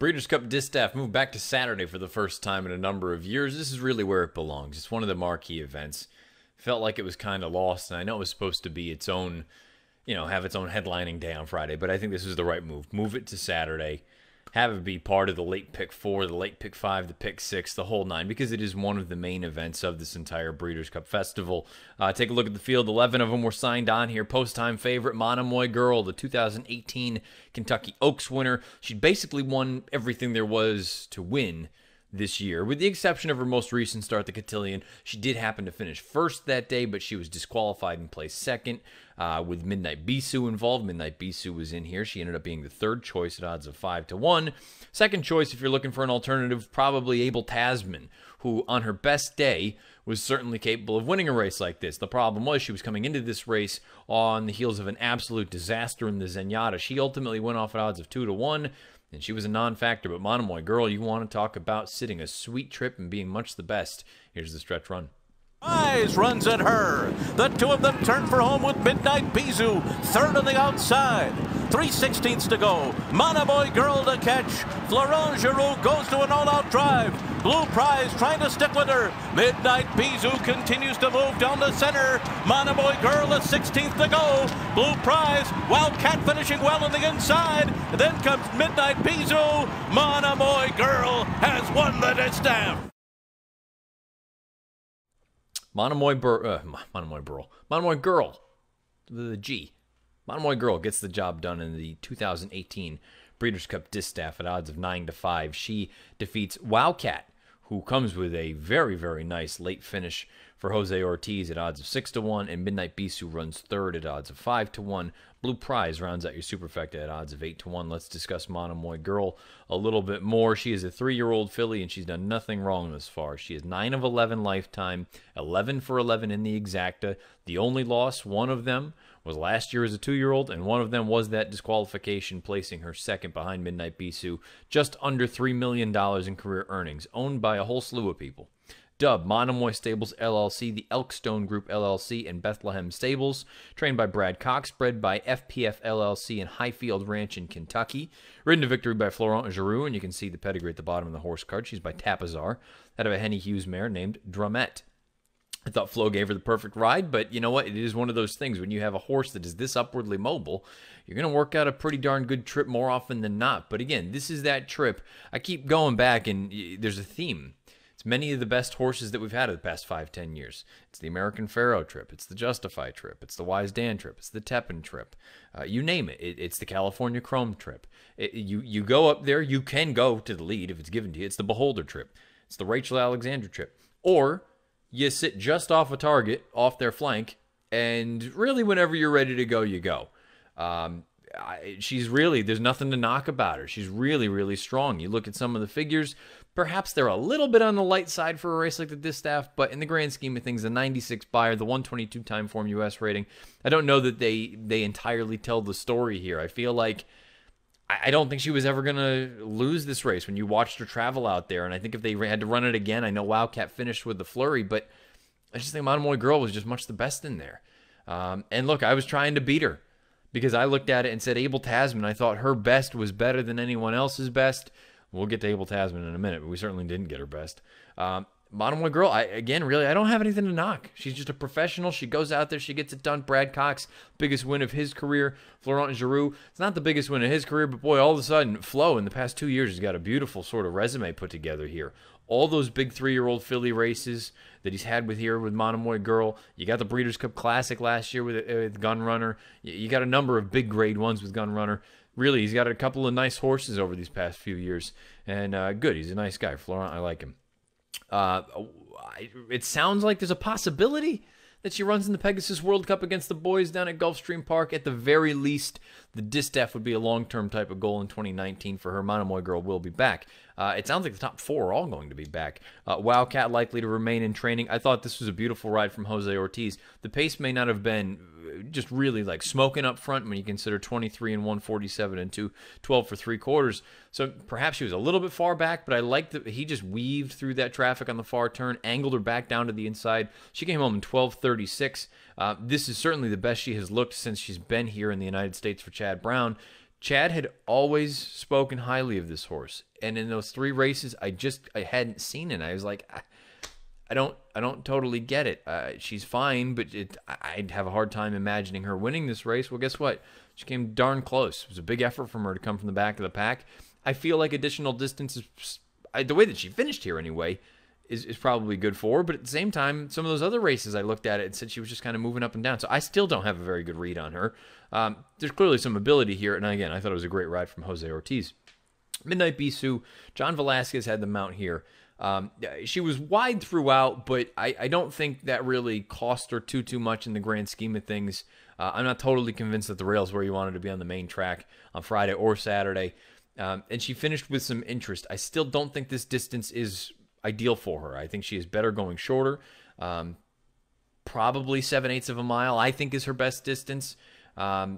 Breeders Cup Distaff moved back to Saturday for the first time in a number of years. This is really where it belongs. It's one of the marquee events. Felt like it was kind of lost, and I know it was supposed to be its own, have its own headlining day on Friday, but I think this was the right move. Move it to Saturday. Have it be part of the late pick 4, the late pick 5, the pick 6, the whole 9, because it is one of the main events of this entire Breeders' Cup Festival. Take a look at the field. 11 of them were signed on here. Post-time favorite, Monomoy Girl, the 2018 Kentucky Oaks winner. She basically won everything there was to win this year, with the exception of her most recent start, the Cotillion. She did happen to finish first that day, but she was disqualified and placed second with Midnight Bisou involved. Midnight Bisou was in here. She ended up being the third choice at odds of 5-1. Second choice, if you're looking for an alternative, probably Abel Tasman, who on her best day was certainly capable of winning a race like this. The problem was she was coming into this race on the heels of an absolute disaster in the Zenyatta. She ultimately went off at odds of 2-1. And she was a non-factor, but Monomoy Girl, you want to talk about sitting a sweet trip and being much the best. Here's the stretch run. Eyes runs at her. The two of them turn for home with Midnight Bisou, third on the outside. 3/16 to go. Monomoy Girl to catch. Florent Giroux goes to an all-out drive. Blue Prize trying to stick with her. Midnight Bisou continues to move down the center. Monomoy Girl at 16th to go. Blue Prize, Wildcat finishing well on the inside. Then comes Midnight Bisou. Monomoy Girl has won the distaff. Monomoy Girl, the G. Monomoy Girl gets the job done in the 2018 Breeders' Cup Distaff at odds of 9-5. She defeats Wildcat, who comes with a very, very nice late finish for Jose Ortiz at odds of 6-1, and Midnight Bisou runs third at odds of 5-1. Blue Prize rounds out your superfecta at odds of 8-1. Let's discuss Monomoy Girl a little bit more. She is a 3-year-old filly, and she's done nothing wrong this far. She is 9 of 11 lifetime, 11 for 11 in the exacta. The only loss, one of them, was last year as a 2-year-old, and one of them was that disqualification, placing her second behind Midnight Bisou, just under $3 million in career earnings, owned by a whole slew of people. Dub, Monomoy Stables LLC, the Elkstone Group LLC, and Bethlehem Stables. Trained by Brad Cox, bred by FPF LLC and Highfield Ranch in Kentucky. Ridden to victory by Florent Giroux, and you can see the pedigree at the bottom of the horse card. She's by Tapazar, out of a Henny Hughes mare named Drumette. I thought Flo gave her the perfect ride, but you know what? It is one of those things. When you have a horse that is this upwardly mobile, you're going to work out a pretty darn good trip more often than not. But again, this is that trip. I keep going back, and there's a theme. It's many of the best horses that we've had in the past 5-10 years. It's the American Pharoah trip. It's the Justify trip. It's the Wise Dan trip. It's the Tepin trip. You name it. It's the California Chrome trip. You go up there. You can go to the lead if it's given to you. It's the Beholder trip. It's the Rachel Alexander trip. Or you sit just off a target, off their flank, and really whenever you're ready to go, you go. She's really, there's nothing to knock about her. She's really, really strong. You look at some of the figures, perhaps they're a little bit on the light side for a race like the Distaff, but in the grand scheme of things, the 96 buyer, the 122 time form US rating, I don't know that they entirely tell the story here. I feel like, I don't think she was ever going to lose this race when you watched her travel out there, and I think if they had to run it again, I know Wildcat finished with the flurry, but I just think Monomoy Girl was just much the best in there. And look, I was trying to beat her, because I looked at it and said Abel Tasman. I thought her best was better than anyone else's best. We'll get to Abel Tasman in a minute, but we certainly didn't get her best. Monomoy Girl, I don't have anything to knock. She's just a professional. She goes out there, she gets it done. Brad Cox, biggest win of his career. Florent Giroux, it's not the biggest win of his career, but boy, all of a sudden, Flo in the past 2 years has got a beautiful sort of resume put together here. All those big 3-year-old filly races that he's had with Monomoy Girl. You got the Breeders' Cup Classic last year with Gun Runner. You got a number of big grade ones with Gun Runner. Really, he's got a couple of nice horses over these past few years. And good, he's a nice guy. Florent, I like him. It sounds like there's a possibility that she runs in the Pegasus World Cup against the boys down at Gulfstream Park. At the very least, the Distaff would be a long-term type of goal in 2019 for her. Monomoy Girl will be back. It sounds like the top 4 are all going to be back. Wildcat likely to remain in training. I thought this was a beautiful ride from Jose Ortiz. The pace may not have been just really like smoking up front when you consider 23 and 147 and 212 for 3/4. So perhaps she was a little bit far back, but I liked that he just weaved through that traffic on the far turn, angled her back down to the inside. She came home in 12:36. This is certainly the best she has looked since she's been here in the United States for Chad Brown. Chad had always spoken highly of this horse, and in those 3 races, I hadn't seen it. I was like, I don't totally get it. She's fine, but I'd have a hard time imagining her winning this race. Well, guess what? She came darn close. It was a big effort from her to come from the back of the pack. I feel like additional distance is, the way that she finished here anyway, is probably good for her. But at the same time, some of those other races, I looked at it and said she was just kind of moving up and down. So I still don't have a very good read on her. There's clearly some ability here. And again, I thought it was a great ride from Jose Ortiz. Midnight Bisou, John Velasquez had the mount here. She was wide throughout, but I don't think that really cost her too much in the grand scheme of things. I'm not totally convinced that the rail's where you wanted to be on the main track on Friday or Saturday. And she finished with some interest. I still don't think this distance is ideal for her. I think she is better going shorter. Probably 7/8 of a mile, I think, is her best distance.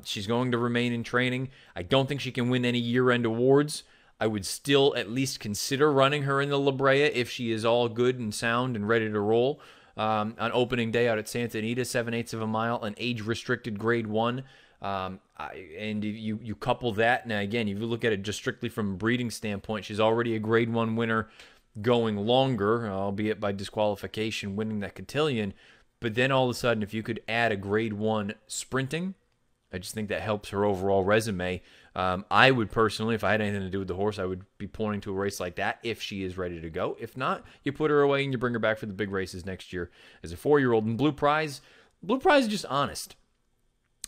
She's going to remain in training. I don't think she can win any year-end awards. I would still at least consider running her in the La Brea if she is all good and sound and ready to roll. On opening day out at Santa Anita, 7/8 of a mile, an age-restricted Grade 1. And you couple that, now again, if you look at it just strictly from a breeding standpoint, she's already a Grade 1 winner going longer, albeit by disqualification, winning that cotillion. But then all of a sudden, if you could add a Grade 1 sprinting, I just think that helps her overall resume. I would personally, if I had anything to do with the horse, I would be pointing to a race like that if she is ready to go. If not, you put her away and you bring her back for the big races next year as a 4-year-old. And Blue Prize is just honest.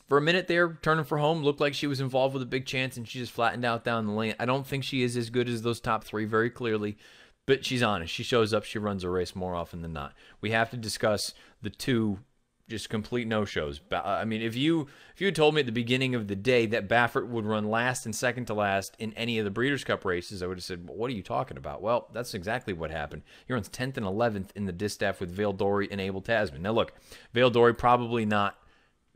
For a minute there, turning for home, looked like she was involved with a big chance, and she just flattened out down the lane. I don't think she is as good as those top 3 very clearly, but she's honest. She shows up. She runs a race more often than not. We have to discuss the 2 just complete no-shows. I mean, if you had told me at the beginning of the day that Baffert would run last and second to last in any of the Breeders' Cup races, I would have said, what are you talking about? Well, that's exactly what happened. He runs 10th and 11th in the distaff with Vale Dory and Abel Tasman. Now, look, Vale Dory probably not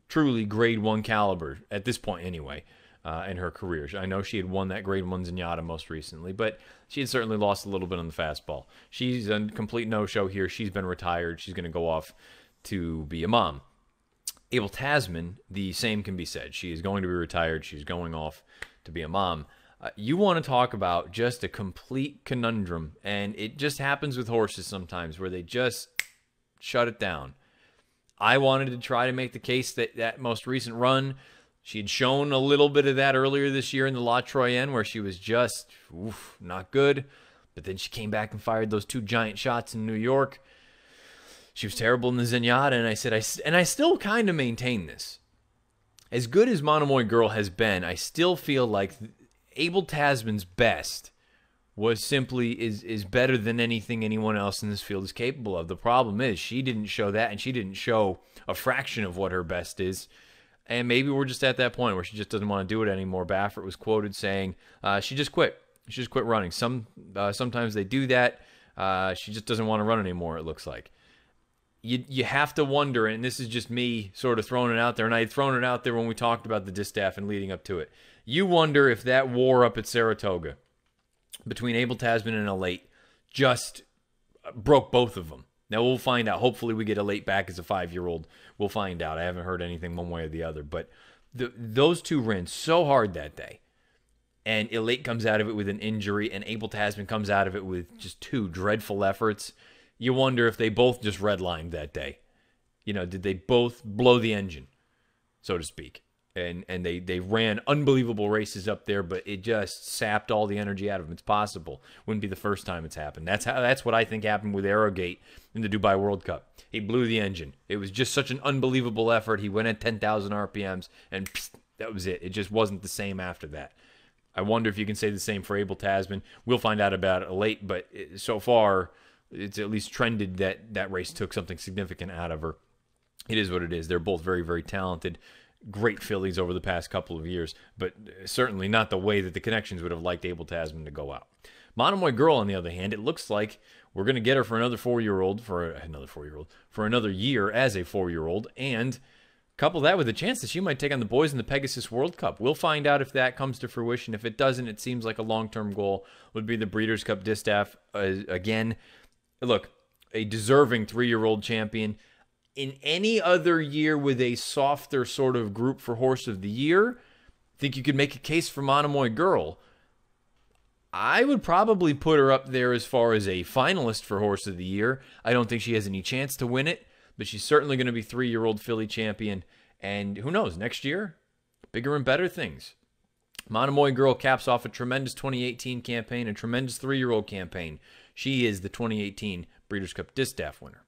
truly Grade 1 caliber at this point anyway in her career. I know she had won that Grade 1 Zenyatta most recently, but she had certainly lost a little bit on the fastball. She's a complete no-show here. She's been retired. She's going to go off to be a mom. Abel Tasman, the same can be said. She is going to be retired. She's going off to be a mom. You want to talk about just a complete conundrum, and it just happens with horses sometimes where they just shut it down. I wanted to try to make the case that that most recent run, she had shown a little bit of that earlier this year in the La Troyenne where she was just not good, but then she came back and fired those 2 giant shots in New York. She was terrible in the Zenyatta, and I said, I still kind of maintain this. As good as Monomoy Girl has been, I still feel like Abel Tasman's best was simply is better than anything anyone else in this field is capable of. The problem is she didn't show that, and she didn't show a fraction of what her best is. And maybe we're just at that point where she just doesn't want to do it anymore. Baffert was quoted saying she just quit. She just quit running. Sometimes they do that. She just doesn't want to run anymore, it looks like. You have to wonder, and this is just me sort of throwing it out there, and I had thrown it out there when we talked about the distaff and leading up to it. You wonder if that war up at Saratoga between Abel Tasman and Elate just broke both of them. Now, we'll find out. Hopefully, we get Elate back as a 5-year-old. We'll find out. I haven't heard anything one way or the other. But those 2 ran so hard that day. And Elate comes out of it with an injury, and Abel Tasman comes out of it with just 2 dreadful efforts. You wonder if they both just redlined that day. You know, did they both blow the engine, so to speak? And they ran unbelievable races up there, but it just sapped all the energy out of them. It's possible. Wouldn't be the first time it's happened. That's what I think happened with Arrogate in the Dubai World Cup. He blew the engine. It was just such an unbelievable effort. He went at 10,000 RPMs, and that was it. It just wasn't the same after that. I wonder if you can say the same for Abel Tasman. We'll find out about it late, but so far it's at least trended that race took something significant out of her. It is what it is. They're both very, very talented, great fillies over the past couple of years, but certainly not the way that the connections would have liked Abel Tasman to go out. Monomoy Girl, on the other hand, it looks like we're going to get her for another 4-year-old, for another year as a 4-year-old, and couple that with a chance that she might take on the boys in the Pegasus World Cup. We'll find out if that comes to fruition. If it doesn't, it seems like a long-term goal would be the Breeders' Cup Distaff. Again, look, a deserving 3-year-old champion. In any other year with a softer sort of group for Horse of the Year, think you could make a case for Monomoy Girl. I would probably put her up there as far as a finalist for Horse of the Year. I don't think she has any chance to win it, but she's certainly going to be 3-year-old filly champion. And who knows, next year, bigger and better things. Monomoy Girl caps off a tremendous 2018 campaign, a tremendous 3-year-old campaign. She is the 2018 Breeders' Cup Distaff winner.